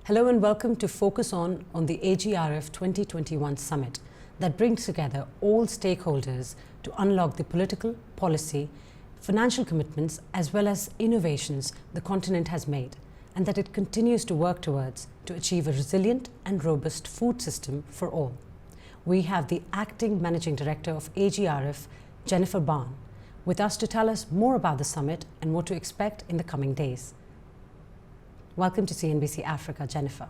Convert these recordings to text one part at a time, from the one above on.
Hello and welcome to Focus On the AGRF 2021 Summit that brings together all stakeholders to unlock the political, policy, financial commitments as well as innovations the continent has made and that it continues to work towards to achieve a resilient and robust food system for all. We have the Acting Managing Director of AGRF, Jennifer Baarn, with us to tell us more about the summit and what to expect in the coming days. Welcome to CNBC Africa, Jennifer.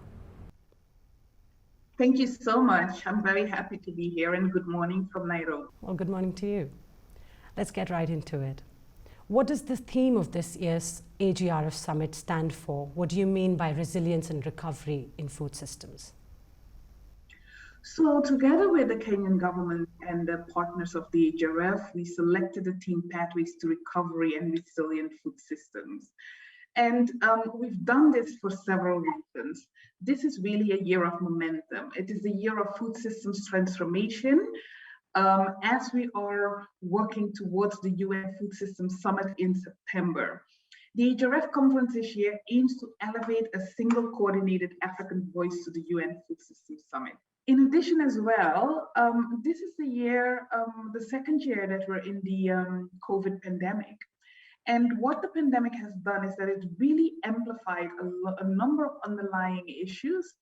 Thank you so much. I'm very happy to be here and good morning from Nairobi. Well, good morning to you. Let's get right into it. What does the theme of this year's AGRF Summit stand for? What do you mean by resilience and recovery in food systems? So together with the Kenyan government and the partners of the AGRF, we selected the theme Pathways to Recovery and Resilient Food Systems. And we've done this for several reasons. This is really a year of momentum. It is a year of food systems transformation as we are working towards the UN Food Systems Summit in September. The AGRF conference this year aims to elevate a single coordinated African voice to the UN Food Systems Summit. In addition as well, this is the year, the second year that we're in the COVID pandemic. And what the pandemic has done is that it really amplified a number of underlying issues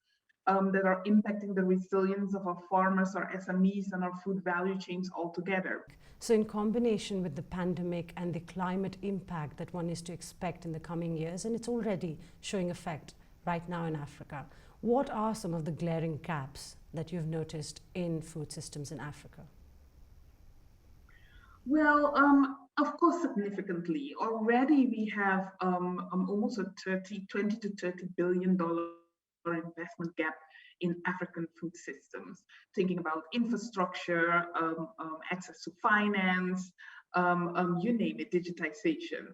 that are impacting the resilience of our farmers, our SMEs, and our food value chains altogether. So in combination with the pandemic and the climate impact that one is to expect in the coming years, and it's already showing effect right now in Africa, what are some of the glaring gaps that you've noticed in food systems in Africa? Well, of course, significantly. Already we have almost a 20 to $30 billion investment gap in African food systems, thinking about infrastructure, access to finance, you name it, digitization.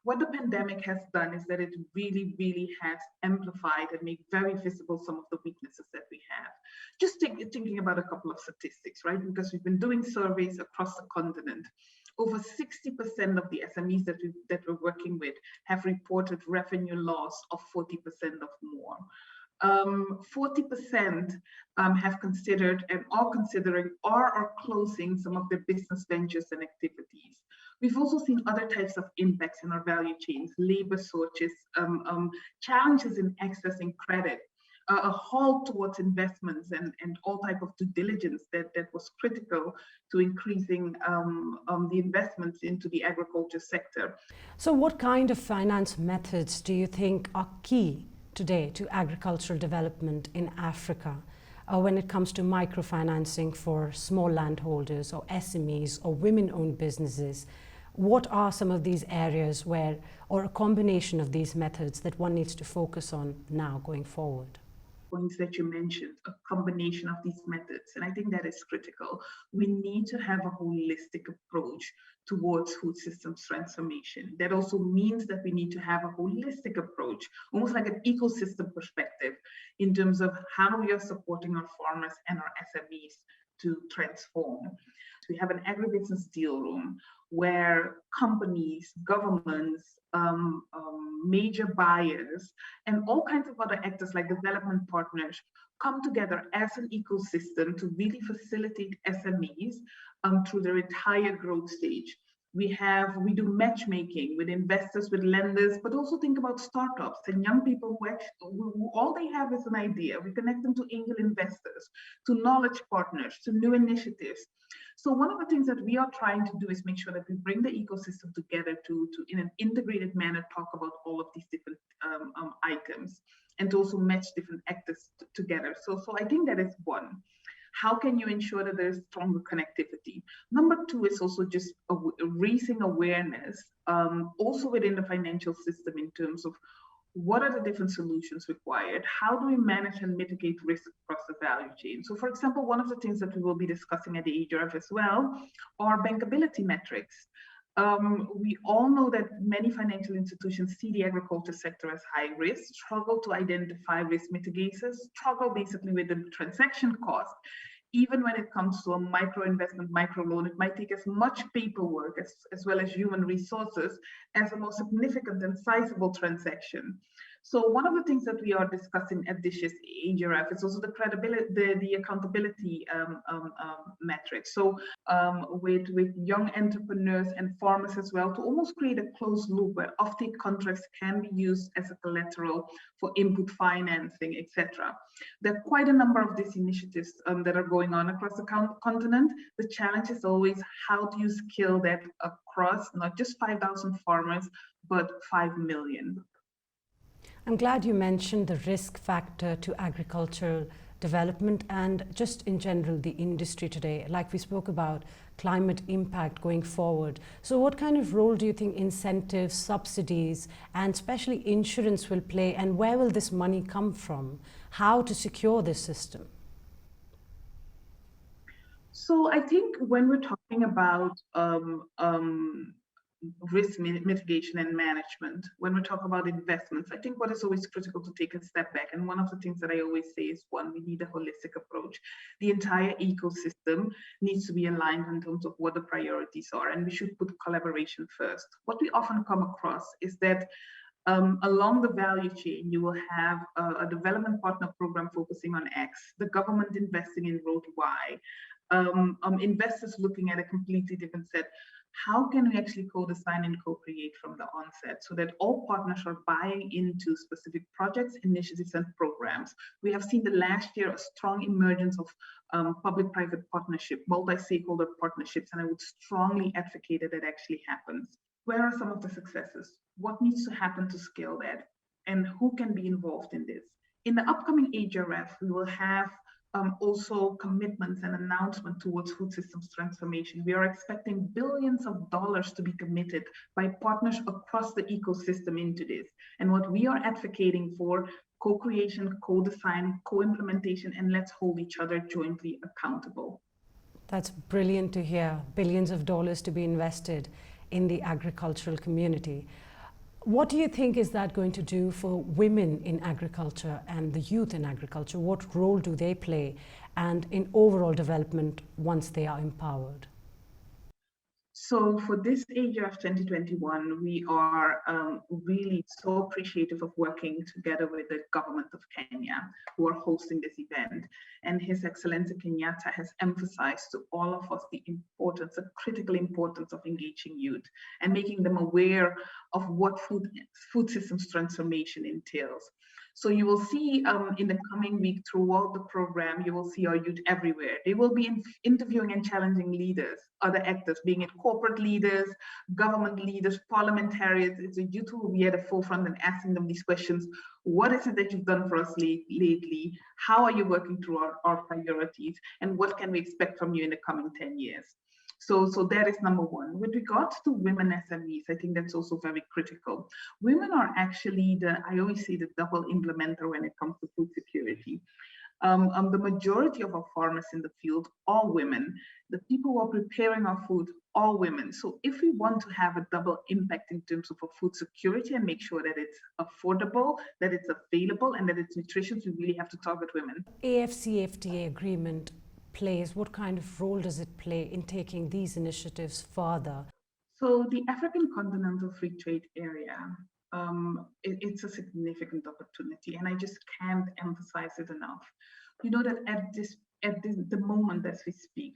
What the pandemic has done is that it really has amplified and made very visible some of the weaknesses that we have. Just thinking about a couple of statistics, right? Because we've been doing surveys across the continent. Over 60% of the SMEs that we're working with have reported revenue loss of 40% or more. 40% have considered and are considering or are closing some of their business ventures and activities. We've also seen other types of impacts in our value chains, labor shortages, challenges in accessing credit, a halt towards investments and all type of due diligence that was critical to increasing the investments into the agriculture sector. So what kind of finance methods do you think are key today to agricultural development in Africa when it comes to microfinancing for small landholders or SMEs or women-owned businesses? What are some of these areas where, or a combination of these methods that one needs to focus on now going forward? Points that you mentioned, a combination of these methods, and I think that is critical. We need to have a holistic approach towards food systems transformation. That also means that we need to have a holistic approach, almost like an ecosystem perspective, in terms of how we are supporting our farmers and our SMEs to transform. We have an agribusiness deal room where companies, governments, major buyers, and all kinds of other actors like development partners come together as an ecosystem to really facilitate SMEs through their entire growth stage. We do matchmaking with investors, with lenders, but also think about startups and young people who all they have is an idea. We connect them to angel investors, to knowledge partners, to new initiatives. So one of the things that we are trying to do is make sure that we bring the ecosystem together to in an integrated manner, talk about all of these different items and to also match different actors together. So I think that is one. How can you ensure that there's stronger connectivity? Number two is also just raising awareness, also within the financial system in terms of what are the different solutions required? How do we manage and mitigate risk across the value chain? So for example, one of the things that we will be discussing at the AGRF as well are bankability metrics. We all know that many financial institutions see the agriculture sector as high risk, struggle to identify risk mitigators, struggle basically with the transaction cost. Even when it comes to a micro investment, micro loan, it might take as much paperwork as well as human resources as a more significant and sizable transaction. So one of the things that we are discussing at this year's AGRF is also the credibility, the accountability metrics. So with young entrepreneurs and farmers as well, to almost create a closed loop where offtake contracts can be used as a collateral for input financing, etc. There are quite a number of these initiatives that are going on across the continent. The challenge is always how do you scale that across not just 5,000 farmers, but 5 million. I'm glad you mentioned the risk factor to agricultural development and just in general the industry today. Like we spoke about climate impact going forward. So what kind of role do you think incentives, subsidies, and especially insurance will play, and where will this money come from? How to secure this system? So I think when we're talking about risk mitigation and management, when we talk about investments, I think what is always critical to take a step back, and one of the things that I always say is, one, we need a holistic approach. The entire ecosystem needs to be aligned in terms of what the priorities are, and we should put collaboration first. What we often come across is that along the value chain, you will have a development partner program focusing on X, the government investing in road Y, investors looking at a completely different set. How can we actually co-design and co-create from the onset so that all partners are buying into specific projects, initiatives, and programs? We have seen the last year a strong emergence of public-private partnership, multi-stakeholder partnerships, and I would strongly advocate that actually happens. Where are some of the successes? What needs to happen to scale that? And who can be involved in this? In the upcoming AGRF, we will have also commitments and announcement towards food systems transformation. We are expecting billions of dollars to be committed by partners across the ecosystem into this. And what we are advocating for, co-creation, co-design, co-implementation, and let's hold each other jointly accountable. That's brilliant to hear. Billions of dollars to be invested in the agricultural community. What do you think is that going to do for women in agriculture and the youth in agriculture? What role do they play and in overall development once they are empowered? So for this AGRF 2021, we are really so appreciative of working together with the government of Kenya, who are hosting this event. And His Excellency Kenyatta has emphasized to all of us the importance, the critical importance of engaging youth and making them aware of what food systems transformation entails. So you will see in the coming week throughout the program, you will see our youth everywhere. They will be interviewing and challenging leaders, other actors, being it corporate leaders, government leaders, parliamentarians. It's a youth who will be at the forefront and asking them these questions. What is it that you've done for us lately? How are you working through our priorities? And what can we expect from you in the coming 10 years? So that is number one. With regards to women SMEs, I think that's also very critical. Women are actually I always say the double implementer when it comes to food security. The majority of our farmers in the field are women. The people who are preparing our food are women. So if we want to have a double impact in terms of our food security and make sure that it's affordable, that it's available, and that it's nutritious, we really have to target women. AFCFTA agreement plays, what kind of role does it play in taking these initiatives further? So the African Continental Free Trade Area, it's a significant opportunity, and I just can't emphasize it enough. You know that at the moment as we speak,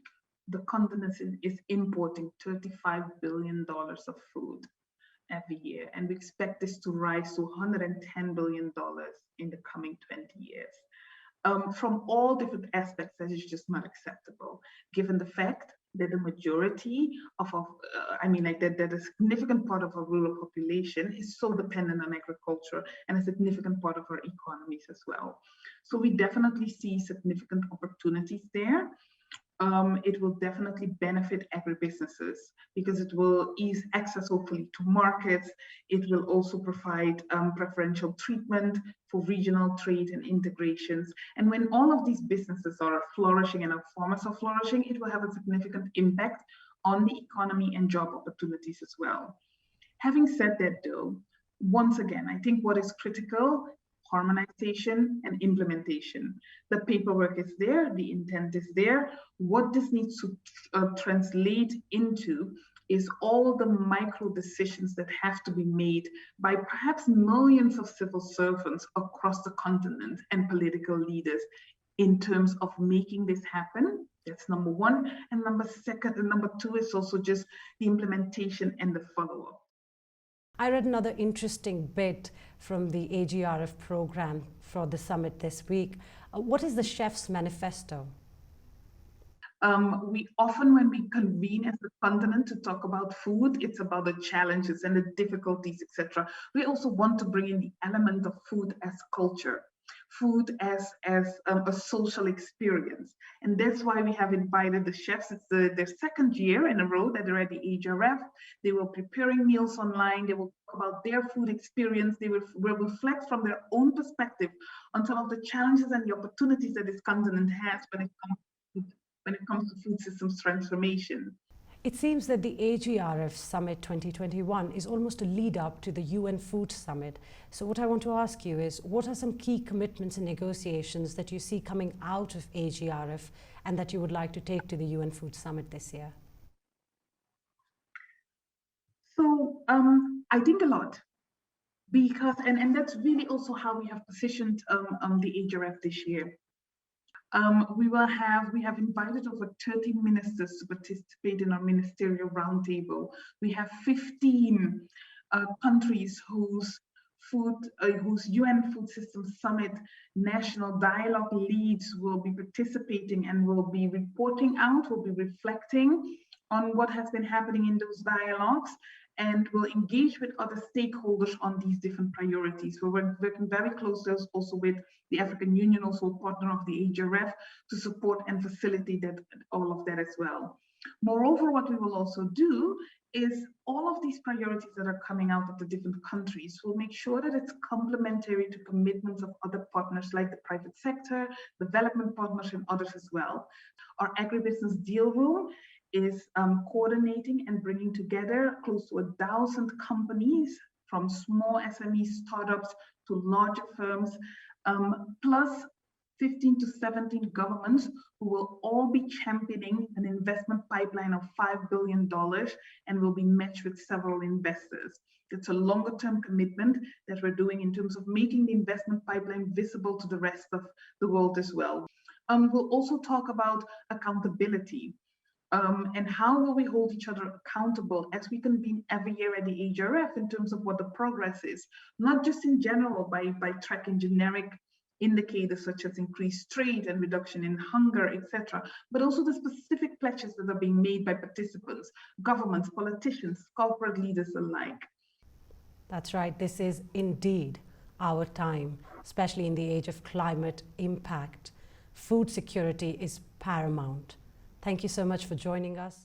the continent is importing $35 billion of food every year, and we expect this to rise to $110 billion in the coming 20 years. From all different aspects, that is just not acceptable, given the fact that the majority of that a significant part of our rural population is so dependent on agriculture and a significant part of our economies as well. So we definitely see significant opportunities there. It will definitely benefit agribusinesses because it will ease access, hopefully, to markets. It will also provide preferential treatment for regional trade and integrations. And when all of these businesses are flourishing and our farmers are flourishing, it will have a significant impact on the economy and job opportunities as well. Having said that, though, once again, I think what is critical, harmonization and implementation. The paperwork is there, the intent is there. What this needs to translate into is all the micro decisions that have to be made by perhaps millions of civil servants across the continent and political leaders in terms of making this happen. That's number one. And number two is also just the implementation and the follow-up. I read another interesting bit from the AGRF program for the summit this week. What is the Chef's Manifesto? We often, when we convene as a continent to talk about food, it's about the challenges and the difficulties, etc. We also want to bring in the element of food as culture, food as a social experience. And that's why we have invited the chefs. It's their second year in a row that they're at the AGRF. They were preparing meals online. They will talk about their food experience. They will reflect from their own perspective on some of the challenges and the opportunities that this continent has when it comes to food systems transformation. It seems that the AGRF Summit 2021 is almost a lead up to the UN Food Summit. So what I want to ask you is, what are some key commitments and negotiations that you see coming out of AGRF and that you would like to take to the UN Food Summit this year? So I think a lot, because, and that's really also how we have positioned the AGRF this year. We have invited over 30 ministers to participate in our ministerial roundtable. We have 15 countries whose UN Food Systems Summit national dialogue leads will be participating and will be reporting out, will be reflecting on what has been happening in those dialogues, and will engage with other stakeholders on these different priorities. We're working very closely also with the African Union, also a partner of the AGRF, to support and facilitate all of that as well. Moreover, what we will also do is all of these priorities that are coming out of the different countries, will make sure that it's complementary to commitments of other partners like the private sector, development partners, and others as well. Our agribusiness deal room is coordinating and bringing together close to 1,000 companies, from small SME startups to larger firms, plus 15 to 17 governments who will all be championing an investment pipeline of $5 billion and will be matched with several investors. It's a longer term commitment that we're doing in terms of making the investment pipeline visible to the rest of the world as well. We'll also talk about accountability. And how will we hold each other accountable as we convene every year at the AGRF in terms of what the progress is, not just in general by tracking generic indicators such as increased trade and reduction in hunger, etc., but also the specific pledges that are being made by participants, governments, politicians, corporate leaders alike. That's right. This is indeed our time, especially in the age of climate impact. Food security is paramount. Thank you so much for joining us.